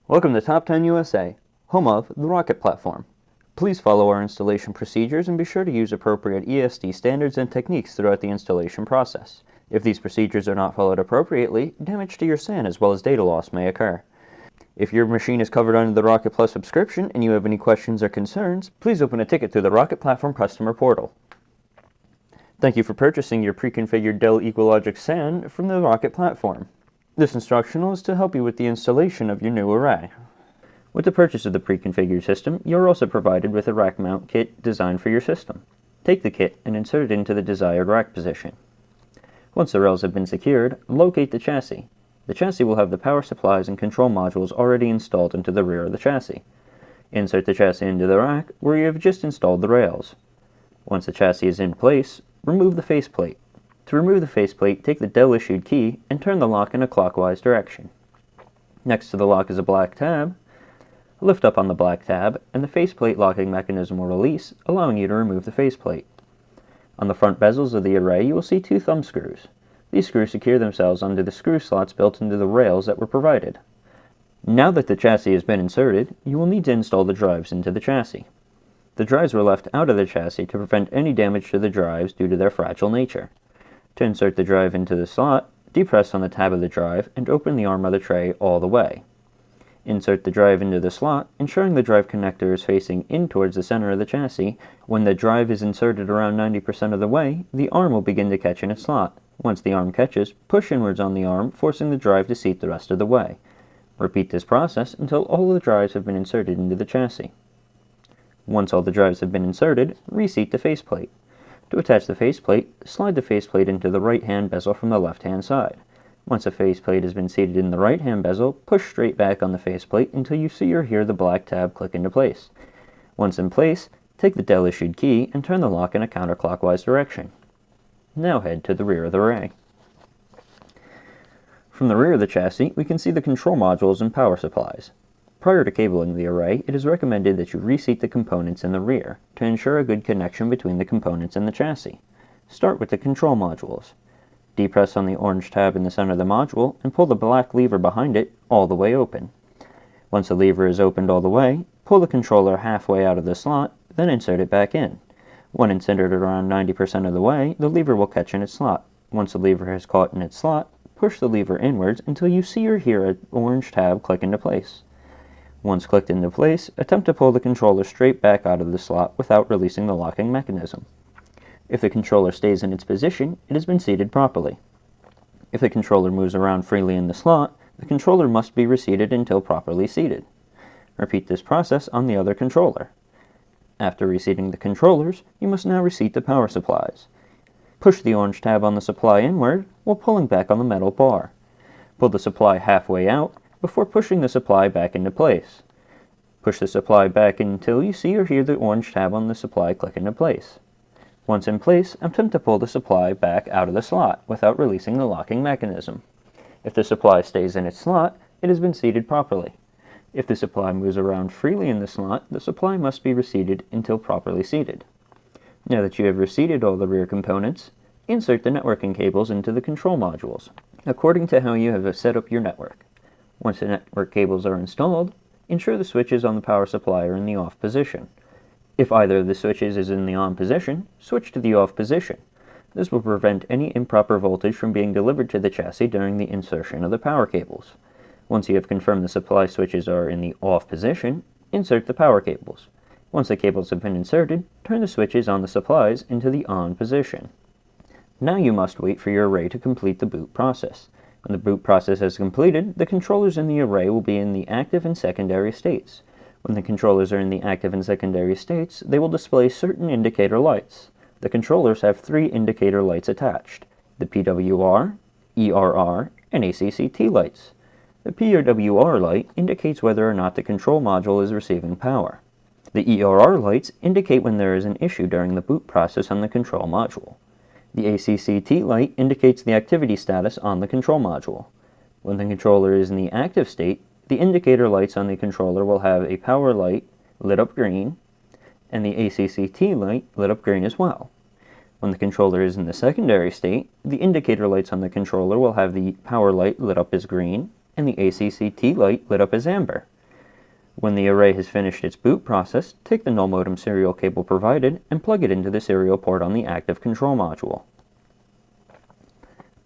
Welcome to Top 10 USA, home of the Rocket Platform. Please follow our installation procedures and be sure to use appropriate ESD standards and techniques throughout the installation process. If these procedures are not followed appropriately, damage to your SAN as well as data loss may occur. If your machine is covered under the Rocket Plus subscription and you have any questions or concerns, please open a ticket through the Rocket Platform customer portal. Thank you for purchasing your pre-configured Dell EqualLogic SAN from the Rocket Platform. This instructional is to help you with the installation of your new array. With the purchase of the pre-configured system, you are also provided with a rack mount kit designed for your system. Take the kit and insert it into the desired rack position. Once the rails have been secured, locate the chassis. The chassis will have the power supplies and control modules already installed into the rear of the chassis. Insert the chassis into the rack where you have just installed the rails. Once the chassis is in place, remove the faceplate. To remove the faceplate, take the Dell issued key and turn the lock in a clockwise direction. Next to the lock is a black tab. Lift up on the black tab and the faceplate locking mechanism will release, allowing you to remove the faceplate. On the front bezels of the array you will see two thumb screws. These screws secure themselves onto the screw slots built into the rails that were provided. Now that the chassis has been inserted, you will need to install the drives into the chassis. The drives were left out of the chassis to prevent any damage to the drives due to their fragile nature. To insert the drive into the slot, depress on the tab of the drive and open the arm of the tray all the way. Insert the drive into the slot, ensuring the drive connector is facing in towards the center of the chassis. When the drive is inserted around 90% of the way, the arm will begin to catch in its slot. Once the arm catches, push inwards on the arm, forcing the drive to seat the rest of the way. Repeat this process until all of the drives have been inserted into the chassis. Once all the drives have been inserted, reseat the faceplate. To attach the faceplate, slide the faceplate into the right-hand bezel from the left-hand side. Once the faceplate has been seated in the right-hand bezel, push straight back on the faceplate until you see or hear the black tab click into place. Once in place, take the Dell issued key and turn the lock in a counterclockwise direction. Now head to the rear of the array. From the rear of the chassis, we can see the control modules and power supplies. Prior to cabling the array, it is recommended that you reseat the components in the rear to ensure a good connection between the components and the chassis. Start with the control modules. Depress on the orange tab in the center of the module and pull the black lever behind it all the way open. Once the lever is opened all the way, pull the controller halfway out of the slot, then insert it back in. When inserted around 90% of the way, the lever will catch in its slot. Once the lever has caught in its slot, push the lever inwards until you see or hear an orange tab click into place. Once clicked into place, attempt to pull the controller straight back out of the slot without releasing the locking mechanism. If the controller stays in its position, it has been seated properly. If the controller moves around freely in the slot, the controller must be reseated until properly seated. Repeat this process on the other controller. After reseating the controllers, you must now reseat the power supplies. Push the orange tab on the supply inward while pulling back on the metal bar. Pull the supply halfway out before pushing the supply back into place. Push the supply back until you see or hear the orange tab on the supply click into place. Once in place, attempt to pull the supply back out of the slot without releasing the locking mechanism. If the supply stays in its slot, it has been seated properly. If the supply moves around freely in the slot, the supply must be reseated until properly seated. Now that you have reseated all the rear components, insert the networking cables into the control modules, according to how you have set up your network. Once the network cables are installed, ensure the switches on the power supply are in the off position. If either of the switches is in the on position, switch to the off position. This will prevent any improper voltage from being delivered to the chassis during the insertion of the power cables. Once you have confirmed the supply switches are in the off position, insert the power cables. Once the cables have been inserted, turn the switches on the supplies into the on position. Now you must wait for your array to complete the boot process. When the boot process has completed, the controllers in the array will be in the active and secondary states. When the controllers are in the active and secondary states, they will display certain indicator lights. The controllers have 3 indicator lights attached: the PWR, ERR, and ACCT lights. The PWR light indicates whether or not the control module is receiving power. The ERR lights indicate when there is an issue during the boot process on the control module. The ACCT light indicates the activity status on the control module. When the controller is in the active state, the indicator lights on the controller will have a power light lit up green, and the ACCT light lit up green as well. When the controller is in the secondary state, the indicator lights on the controller will have the power light lit up as green, and the ACCT light lit up as amber. When the array has finished its boot process, take the null modem serial cable provided and plug it into the serial port on the active control module.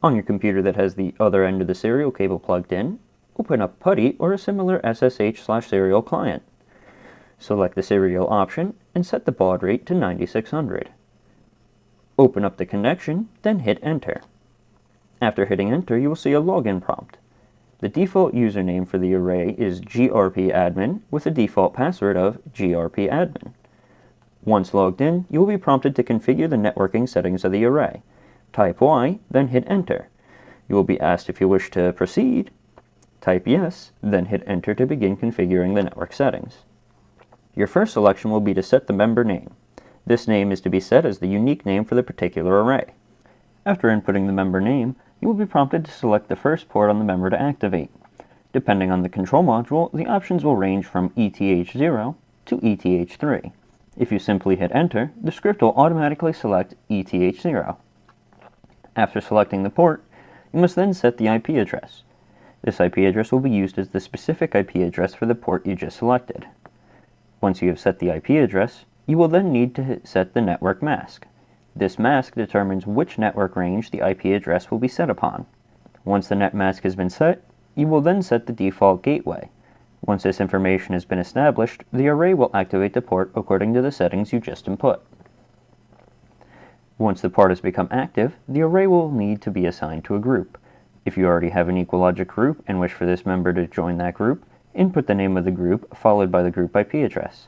On your computer that has the other end of the serial cable plugged in, open up PuTTY or a similar SSH/serial client. Select the serial option and set the baud rate to 9600. Open up the connection, then hit enter. After hitting enter, you will see a login prompt. The default username for the array is grpadmin with a default password of grpadmin. Once logged in, you will be prompted to configure the networking settings of the array. Type Y, then hit enter. You will be asked if you wish to proceed. Type yes, then hit enter to begin configuring the network settings. Your first selection will be to set the member name. This name is to be set as the unique name for the particular array. After inputting the member name, you will be prompted to select the first port on the member to activate. Depending on the control module, the options will range from ETH0 to ETH3. If you simply hit enter, the script will automatically select ETH0. After selecting the port, you must then set the IP address. This IP address will be used as the specific IP address for the port you just selected. Once you have set the IP address, you will then need to set the network mask. This mask determines which network range the IP address will be set upon. Once the net mask has been set, you will then set the default gateway. Once this information has been established, the array will activate the port according to the settings you just input. Once the port has become active, the array will need to be assigned to a group. If you already have an EqualLogic group and wish for this member to join that group, input the name of the group followed by the group IP address.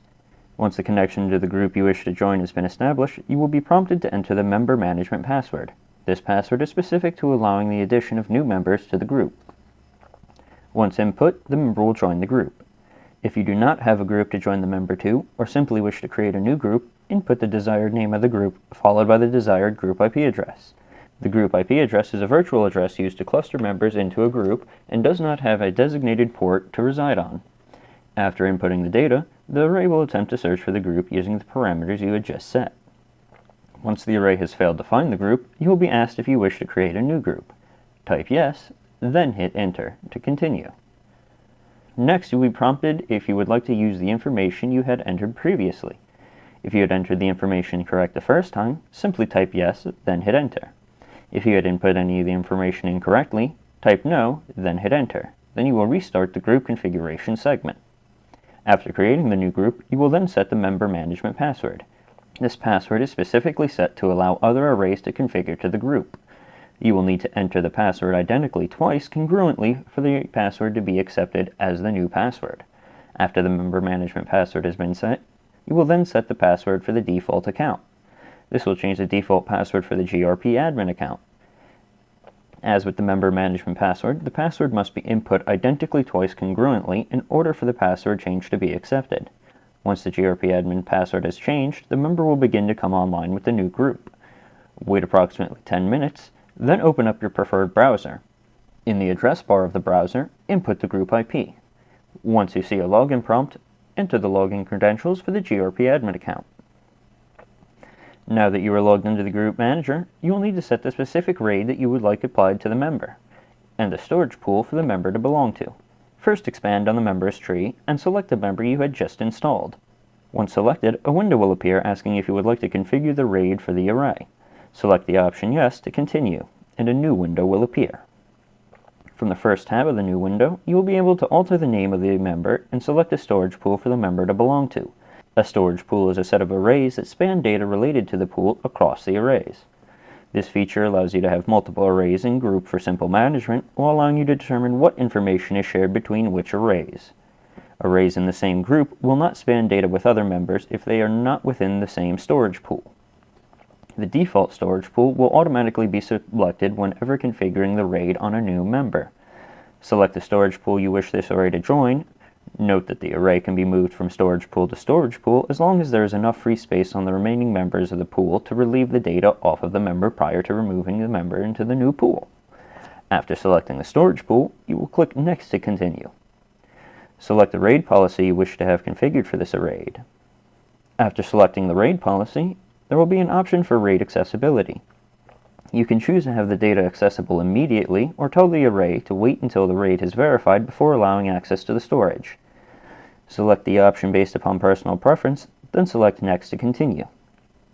Once the connection to the group you wish to join has been established, you will be prompted to enter the member management password. This password is specific to allowing the addition of new members to the group. Once input, the member will join the group. If you do not have a group to join the member to, or simply wish to create a new group, input the desired name of the group, followed by the desired group IP address. The group IP address is a virtual address used to cluster members into a group and does not have a designated port to reside on. After inputting the data, the array will attempt to search for the group using the parameters you had just set. Once the array has failed to find the group, you will be asked if you wish to create a new group. Type yes, then hit enter to continue. Next, you will be prompted if you would like to use the information you had entered previously. If you had entered the information correct the first time, simply type yes, then hit enter. If you had input any of the information incorrectly, type no, then hit enter. Then you will restart the group configuration segment. After creating the new group, you will then set the member management password. This password is specifically set to allow other arrays to configure to the group. You will need to enter the password identically twice congruently for the password to be accepted as the new password. After the member management password has been set, you will then set the password for the default account. This will change the default password for the grpadmin account. As with the member management password, the password must be input identically twice congruently in order for the password change to be accepted. Once the grpadmin password has changed, the member will begin to come online with the new group. Wait approximately 10 minutes, then open up your preferred browser. In the address bar of the browser, input the group IP. Once you see a login prompt, enter the login credentials for the grpadmin account. Now that you are logged into the group manager, you will need to set the specific RAID that you would like applied to the member, and the storage pool for the member to belong to. First, expand on the members tree and select the member you had just installed. Once selected, a window will appear asking if you would like to configure the RAID for the array. Select the option Yes to continue, and a new window will appear. From the first tab of the new window, you will be able to alter the name of the member and select a storage pool for the member to belong to. A storage pool is a set of arrays that span data related to the pool across the arrays. This feature allows you to have multiple arrays in group for simple management, while allowing you to determine what information is shared between which arrays. Arrays in the same group will not span data with other members if they are not within the same storage pool. The default storage pool will automatically be selected whenever configuring the RAID on a new member. Select the storage pool you wish this array to join. Note that the array can be moved from storage pool to storage pool as long as there is enough free space on the remaining members of the pool to relieve the data off of the member prior to removing the member into the new pool. After selecting the storage pool, you will click Next to continue. Select the RAID policy you wish to have configured for this array. After selecting the RAID policy, there will be an option for RAID accessibility. You can choose to have the data accessible immediately or tell the array to wait until the RAID is verified before allowing access to the storage. Select the option based upon personal preference, then select Next to continue.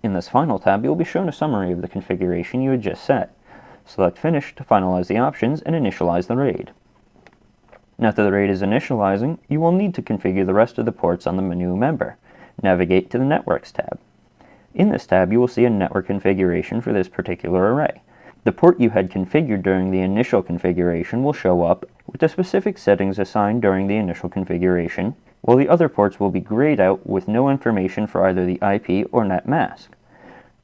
In this final tab, you will be shown a summary of the configuration you had just set. Select Finish to finalize the options and initialize the RAID. Now that the RAID is initializing, you will need to configure the rest of the ports on the menu member. Navigate to the Networks tab. In this tab, you will see a network configuration for this particular array. The port you had configured during the initial configuration will show up with the specific settings assigned during the initial configuration, while the other ports will be grayed out with no information for either the IP or net mask.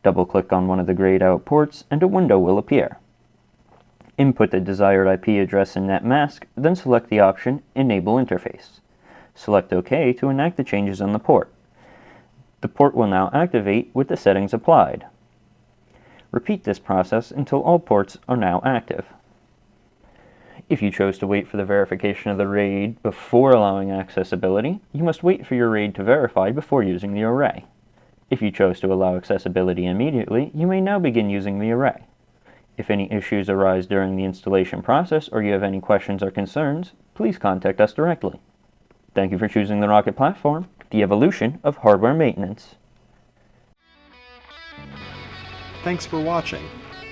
Double-click on one of the grayed out ports and a window will appear. Input the desired IP address and net mask, then select the option Enable Interface. Select OK to enact the changes on the port. The port will now activate with the settings applied. Repeat this process until all ports are now active. If you chose to wait for the verification of the RAID before allowing accessibility, you must wait for your RAID to verify before using the array. If you chose to allow accessibility immediately, you may now begin using the array. If any issues arise during the installation process or you have any questions or concerns, please contact us directly. Thank you for choosing the Rocket Platform, the evolution of hardware maintenance. Thanks for watching.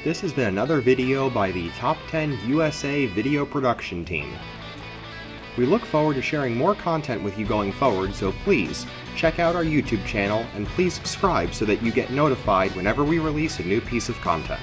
This has been another video by the Top 10 USA Video Production Team. We look forward to sharing more content with you going forward, so please check out our YouTube channel and please subscribe so that you get notified whenever we release a new piece of content.